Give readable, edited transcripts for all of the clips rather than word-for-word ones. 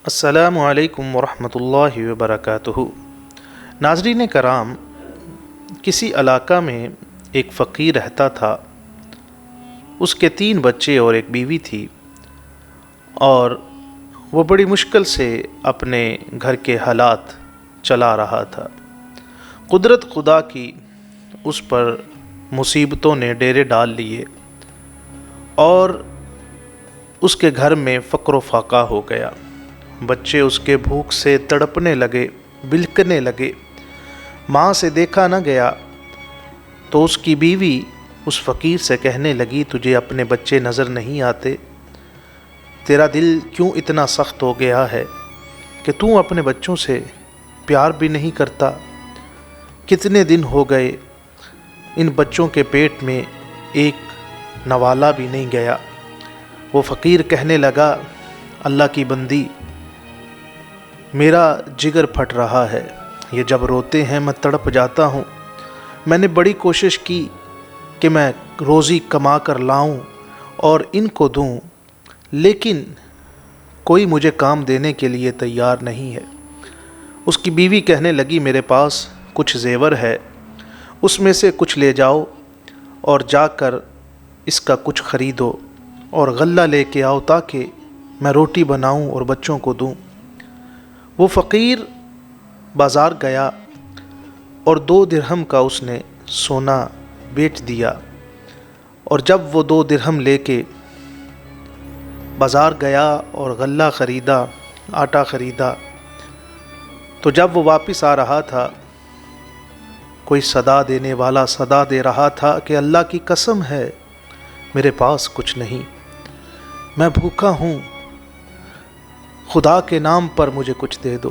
السلام علیکم ورحمۃ اللہ وبرکاتہ۔ ناظرین کرام، کسی علاقہ میں ایک فقیر رہتا تھا۔ اس کے 3 بچے اور ایک بیوی تھی، اور وہ بڑی مشکل سے اپنے گھر کے حالات چلا رہا تھا۔ قدرت خدا کی اس پر مصیبتوں نے ڈیرے ڈال لیے اور اس کے گھر میں فقر و فاقہ ہو گیا۔ بچے اس کے بھوک سے تڑپنے لگے، بلکنے لگے۔ ماں سے دیکھا نہ گیا تو اس کی بیوی اس فقیر سے کہنے لگی، تجھے اپنے بچے نظر نہیں آتے؟ تیرا دل کیوں اتنا سخت ہو گیا ہے کہ تو اپنے بچوں سے پیار بھی نہیں کرتا؟ کتنے دن ہو گئے ان بچوں کے پیٹ میں ایک نوالا بھی نہیں گیا۔ وہ فقیر کہنے لگا، اللہ کی بندی، میرا جگر پھٹ رہا ہے، یہ جب روتے ہیں میں تڑپ جاتا ہوں۔ میں نے بڑی کوشش کی کہ میں روزی کما کر لاؤں اور ان کو دوں، لیکن کوئی مجھے کام دینے کے لیے تیار نہیں ہے۔ اس کی بیوی کہنے لگی، میرے پاس کچھ زیور ہے، اس میں سے کچھ لے جاؤ اور جا کر اس کا کچھ خریدو اور غلہ لے کے آؤ تاکہ میں روٹی بناؤں اور بچوں کو دوں۔ وہ فقیر بازار گیا اور 2 درہم کا اس نے سونا بیچ دیا، اور جب وہ 2 درہم لے کے بازار گیا اور غلہ خریدا، آٹا خریدا، تو جب وہ واپس آ رہا تھا، کوئی صدا دینے والا صدا دے رہا تھا کہ اللہ کی قسم ہے میرے پاس کچھ نہیں، میں بھوکا ہوں، خدا کے نام پر مجھے کچھ دے دو۔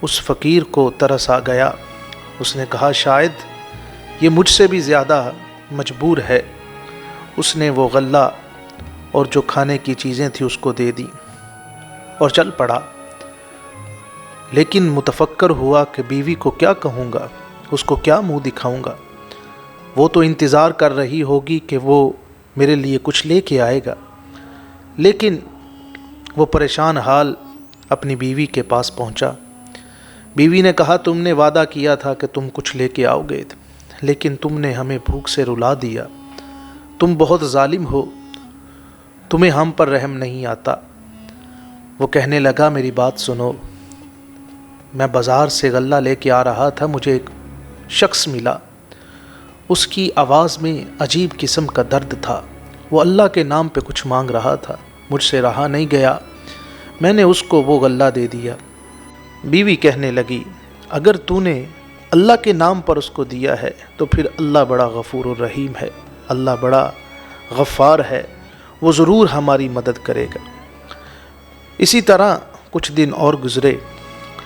اس فقیر کو ترس آ گیا۔ اس نے کہا، شاید یہ مجھ سے بھی زیادہ مجبور ہے۔ اس نے وہ غلہ اور جو کھانے کی چیزیں تھیں اس کو دے دی اور چل پڑا۔ لیکن متفکر ہوا کہ بیوی کو کیا کہوں گا، اس کو کیا منہ دکھاؤں گا؟ وہ تو انتظار کر رہی ہوگی کہ وہ میرے لیے کچھ لے کے آئے گا۔ لیکن وہ پریشان حال اپنی بیوی کے پاس پہنچا۔ بیوی نے کہا، تم نے وعدہ کیا تھا کہ تم کچھ لے کے آؤ گے، لیکن تم نے ہمیں بھوک سے رلا دیا۔ تم بہت ظالم ہو، تمہیں ہم پر رحم نہیں آتا۔ وہ کہنے لگا، میری بات سنو، میں بازار سے غلہ لے کے آ رہا تھا، مجھے ایک شخص ملا۔ اس کی آواز میں عجیب قسم کا درد تھا، وہ اللہ کے نام پہ کچھ مانگ رہا تھا، مجھ سے رہا نہیں گیا، میں نے اس کو وہ غلہ دے دیا۔ بیوی کہنے لگی، اگر تو نے اللہ کے نام پر اس کو دیا ہے تو پھر اللہ بڑا غفور الرحیم ہے، اللہ بڑا غفار ہے، وہ ضرور ہماری مدد کرے گا۔ اسی طرح کچھ دن اور گزرے،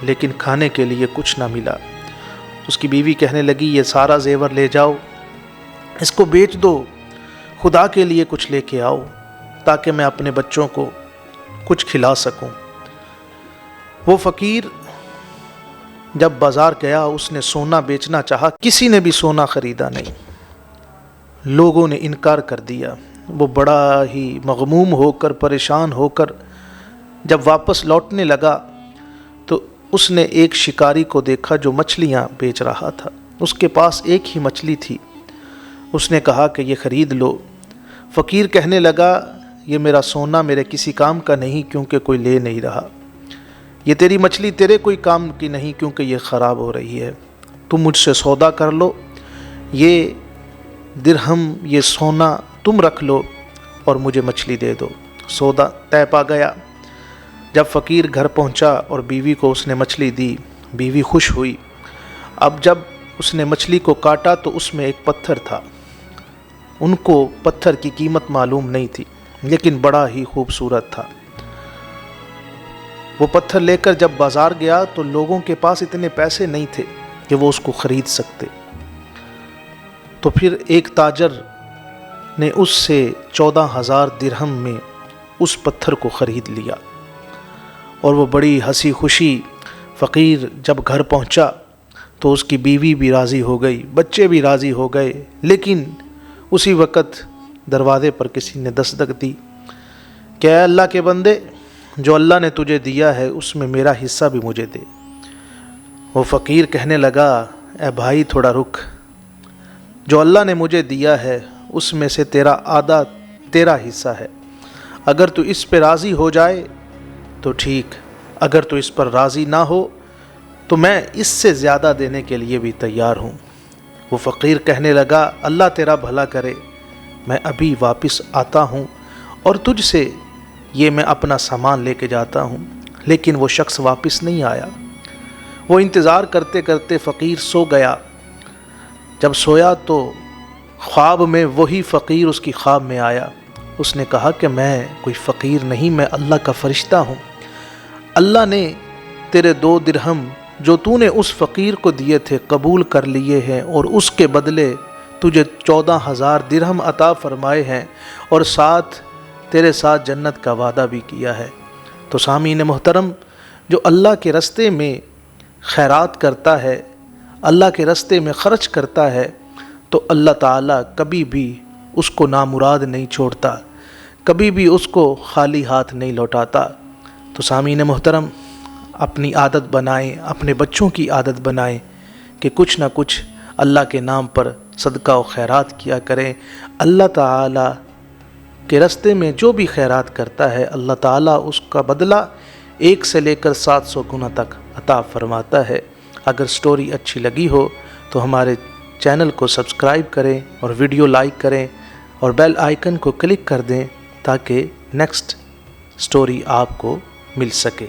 لیکن کھانے کے لیے کچھ نہ ملا۔ اس کی بیوی کہنے لگی، یہ سارا زیور لے جاؤ، اس کو بیچ دو، خدا کے لیے کچھ لے کے آؤ تاکہ میں اپنے بچوں کو کچھ کھلا سکوں۔ وہ فقیر جب بازار گیا، اس نے سونا بیچنا چاہا، کسی نے بھی سونا خریدا نہیں، لوگوں نے انکار کر دیا۔ وہ بڑا ہی مغموم ہو کر، پریشان ہو کر جب واپس لوٹنے لگا تو اس نے ایک شکاری کو دیکھا جو مچھلیاں بیچ رہا تھا۔ اس کے پاس ایک ہی مچھلی تھی۔ اس نے کہا کہ یہ خرید لو۔ فقیر کہنے لگا، یہ میرا سونا میرے کسی کام کا نہیں کیونکہ کوئی لے نہیں رہا، یہ تیری مچھلی تیرے کوئی کام کی نہیں کیونکہ یہ خراب ہو رہی ہے، تم مجھ سے سودا کر لو، یہ درہم، یہ سونا تم رکھ لو اور مجھے مچھلی دے دو۔ سودا طے پا گیا۔ جب فقیر گھر پہنچا اور بیوی کو اس نے مچھلی دی، بیوی خوش ہوئی۔ اب جب اس نے مچھلی کو کاٹا تو اس میں ایک پتھر تھا۔ ان کو پتھر کی قیمت معلوم نہیں تھی، لیکن بڑا ہی خوبصورت تھا۔ وہ پتھر لے کر جب بازار گیا تو لوگوں کے پاس اتنے پیسے نہیں تھے کہ وہ اس کو خرید سکتے۔ تو پھر ایک تاجر نے اس سے 14,000 درہم میں اس پتھر کو خرید لیا، اور وہ بڑی ہنسی خوشی فقیر جب گھر پہنچا تو اس کی بیوی بھی راضی ہو گئی، بچے بھی راضی ہو گئے۔ لیکن اسی وقت دروازے پر کسی نے دستک دی کہ اے اللہ کے بندے، جو اللہ نے تجھے دیا ہے اس میں میرا حصہ بھی مجھے دے۔ وہ فقیر کہنے لگا اے بھائی تھوڑا رک، جو اللہ نے مجھے دیا ہے اس میں سے تیرا آدھا تیرا حصہ ہے، اگر تو اس پہ راضی ہو جائے تو ٹھیک، اگر تو اس پر راضی نہ ہو تو میں اس سے زیادہ دینے کے لیے بھی تیار ہوں۔ وہ فقیر کہنے لگا اللہ تیرا بھلا کرے، میں ابھی واپس آتا ہوں اور تجھ سے یہ میں اپنا سامان لے کے جاتا ہوں۔ لیکن وہ شخص واپس نہیں آیا۔ وہ انتظار کرتے کرتے فقیر سو گیا۔ جب سویا تو خواب میں وہی فقیر اس کی خواب میں آیا۔ اس نے کہا کہ میں کوئی فقیر نہیں، میں اللہ کا فرشتہ ہوں۔ اللہ نے تیرے 2 درہم جو تو نے اس فقیر کو دیے تھے قبول کر لیے ہیں، اور اس کے بدلے تجھے 14,000 درہم عطا فرمائے ہیں، اور تیرے ساتھ جنت کا وعدہ بھی کیا ہے۔ تو سامعین محترم، جو اللہ کے راستے میں خیرات کرتا ہے، اللہ کے راستے میں خرچ کرتا ہے، تو اللہ تعالیٰ کبھی بھی اس کو نامراد نہیں چھوڑتا، کبھی بھی اس کو خالی ہاتھ نہیں لوٹاتا۔ تو سامعین محترم، اپنی عادت بنائیں، اپنے بچوں کی عادت بنائیں کہ کچھ نہ کچھ اللہ کے نام پر صدقہ و خیرات کیا کریں۔ اللہ تعالیٰ کے راستے میں جو بھی خیرات کرتا ہے، اللہ تعالیٰ اس کا بدلہ 1 سے لے کر 700 گنا تک عطا فرماتا ہے۔ اگر سٹوری اچھی لگی ہو تو ہمارے چینل کو سبسکرائب کریں اور ویڈیو لائک کریں اور بیل آئیکن کو کلک کر دیں تاکہ نیکسٹ سٹوری آپ کو مل سکے۔